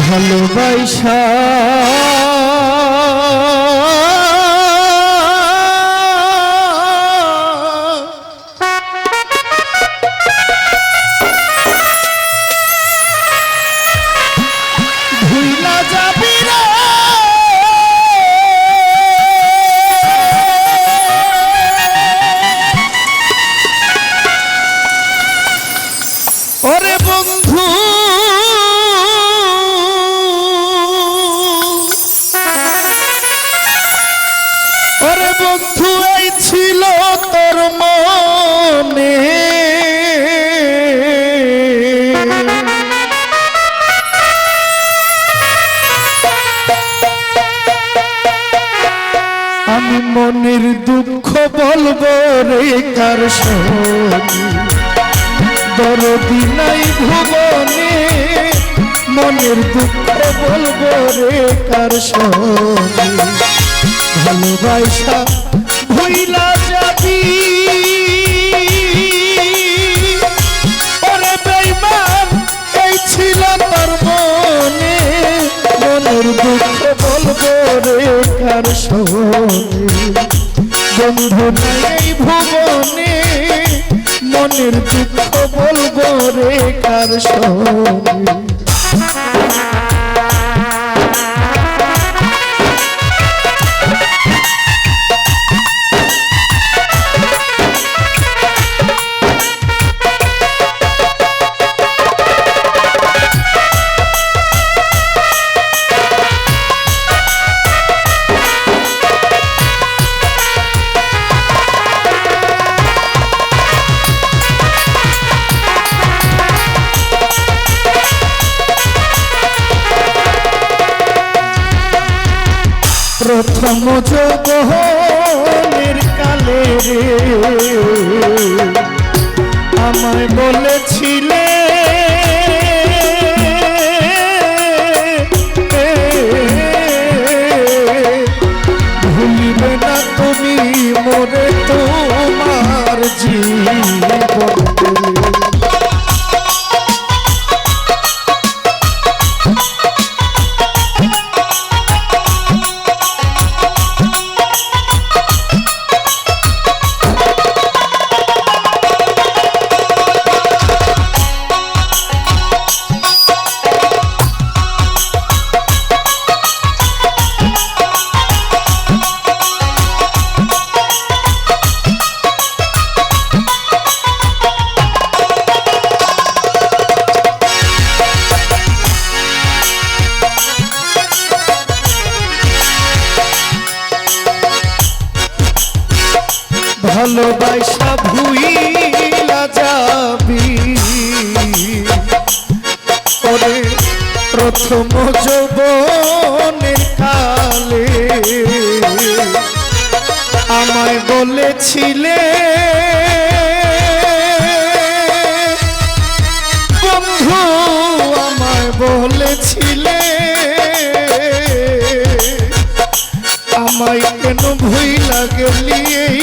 ভালোবাসা ভুইলা যাবি রে ওরে বন্ধু ওরে বন্ধু এই ছিল তোর মনে আমি মনের দুঃখ বলবো রে কার সঙ্গে দরদি নাই ভুবনে মনের দুঃখ বলবো রে কার সঙ্গে ভালোবাসা ভুইলা যাবি ওরে বেঈমান এই ছিল তোর মনে মনের দুঃখ বলবো রে কার সঙ্গে বন্ধু নাই ভুবনে মনের দুঃখ বলবো রে কার সঙ্গে প্রথম যৌবনের কালে রে আমায় বলেছিলে ভুলিবে না তুমি মোরে তোমার জীবন ভালোবাসা ভুইলা যাবি ওরে প্রথম যৌবনের কালে আমায় বলেছিলে বন্ধু আমায় বলেছিলে আমায় কেন ভুইলা গেলি এই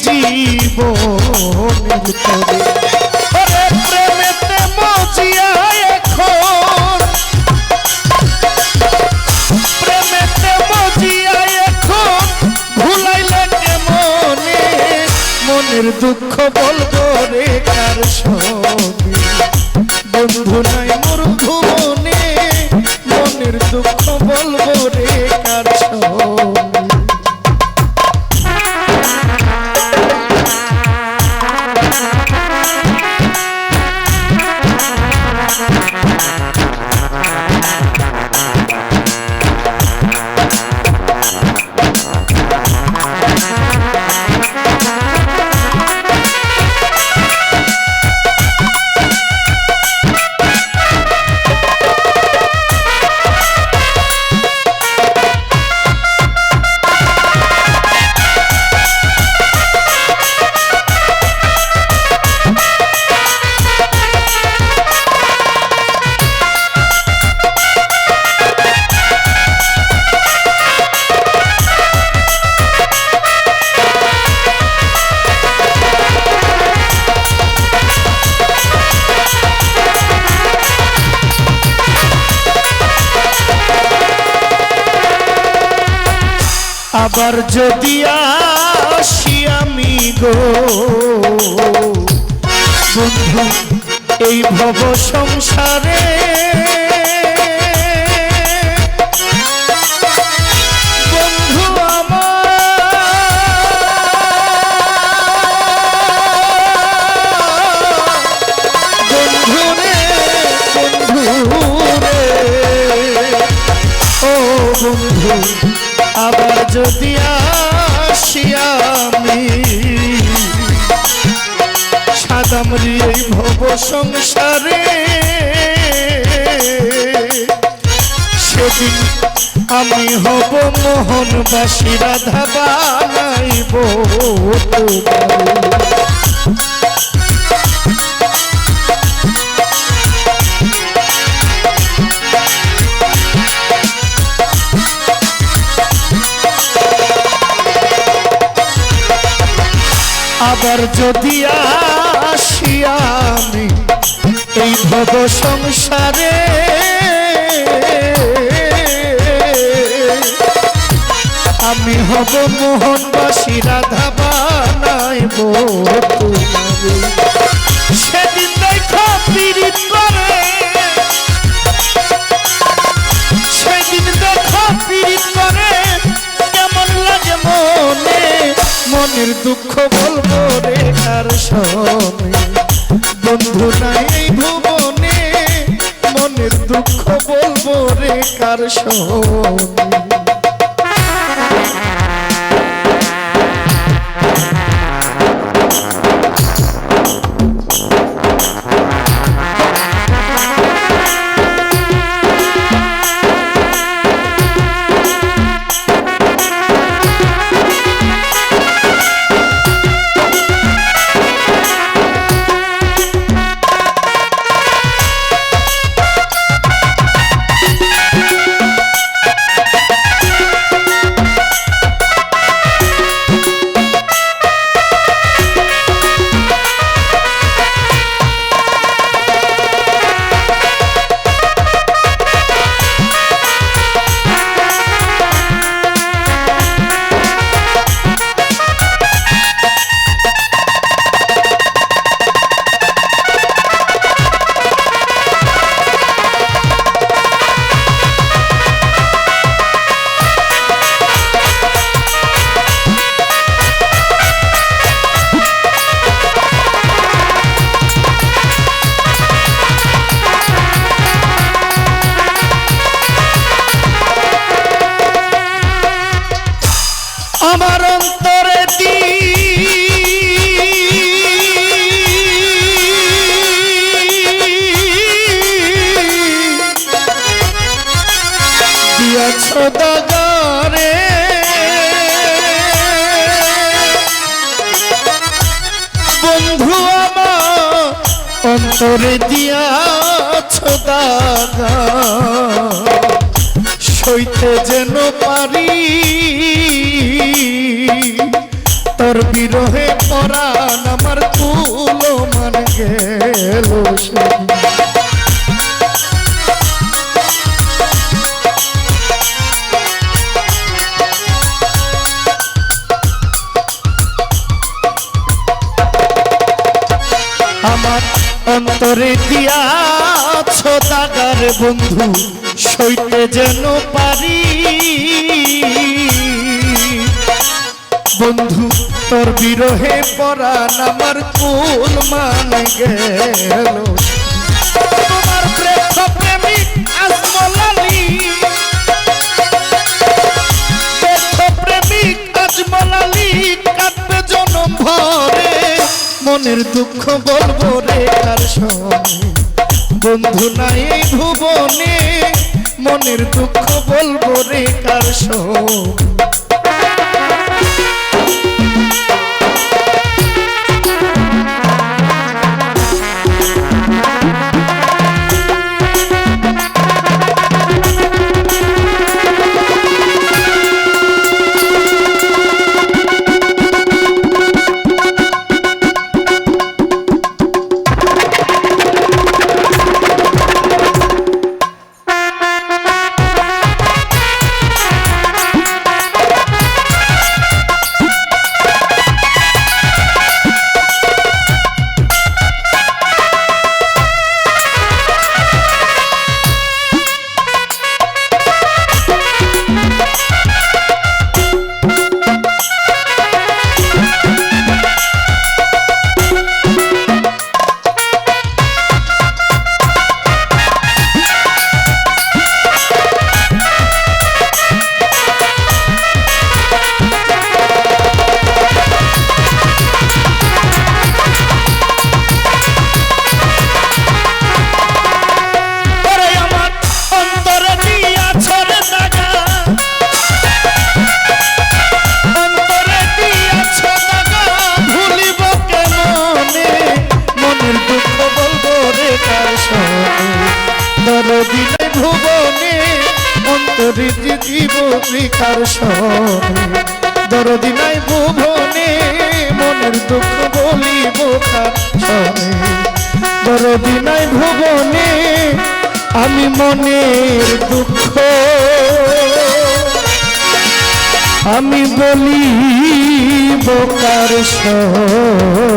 জীবনের তরে ওরে প্রেমেতে মজিয়া এখন প্রেমেতে মজিয়া এখন ভুলাইলে কেমনে মনের দুঃখ বলবো রে কার সঙ্গে বন্ধু নাই মোর ভুবনে মনের দুঃখ বলবো রে কার সঙ্গে আবার যদি আসি আমি গো বন্ধু এই ভব সংসারে বন্ধু বন্ধু আবার যদি আসি আমি সাদামরি এই ভব সংসারে সেদিন আমি হব মোহনবাসী রাধা বানাইব আবার যদি আসি আমি এই ভব সংসারে আমি হব মোহনবাসী রাধা বানাইব তোমারে সেদিন দেখো পীড়িত করে সেদিন দেখো পীড়িত করে কেমন লাগে মনে মনের দুঃখ বলবো রে কার সনে বন্ধু নাই এই ভুবনে মনের দুঃখ বলবো রে কার সনে আমার অন্তরে দিয়াছ দাগারে বন্ধু আমার অন্তরে দিয়াছ দাগা সইতে যেন পারি তোর বিরহে পরাণ আমার কুল মান গেল আমার অন্তরে দিয়াছ দাগার বন্ধু সইতে যেন পারি বন্ধু তোর বিরহে পরাণ আমার কুল মান গেল তোমার প্রেম প্রেমিক আজমলালি প্রেমিক আজমলালি কাটবে জনম ভরে মনের দুঃখ বলবো রে কার সনে বন্ধু নাই এই ভুবনে মনের দুঃখ বলবো রে কার সনে দরদি নাই ভুবনে অন্তরে জীবনে কার সনে দরদি নাই ভুবনে মনের দুঃখ বলিব কার সনে দরদি নাই ভুবনে আমি মনের দুঃখ আমি বলিব কার সনে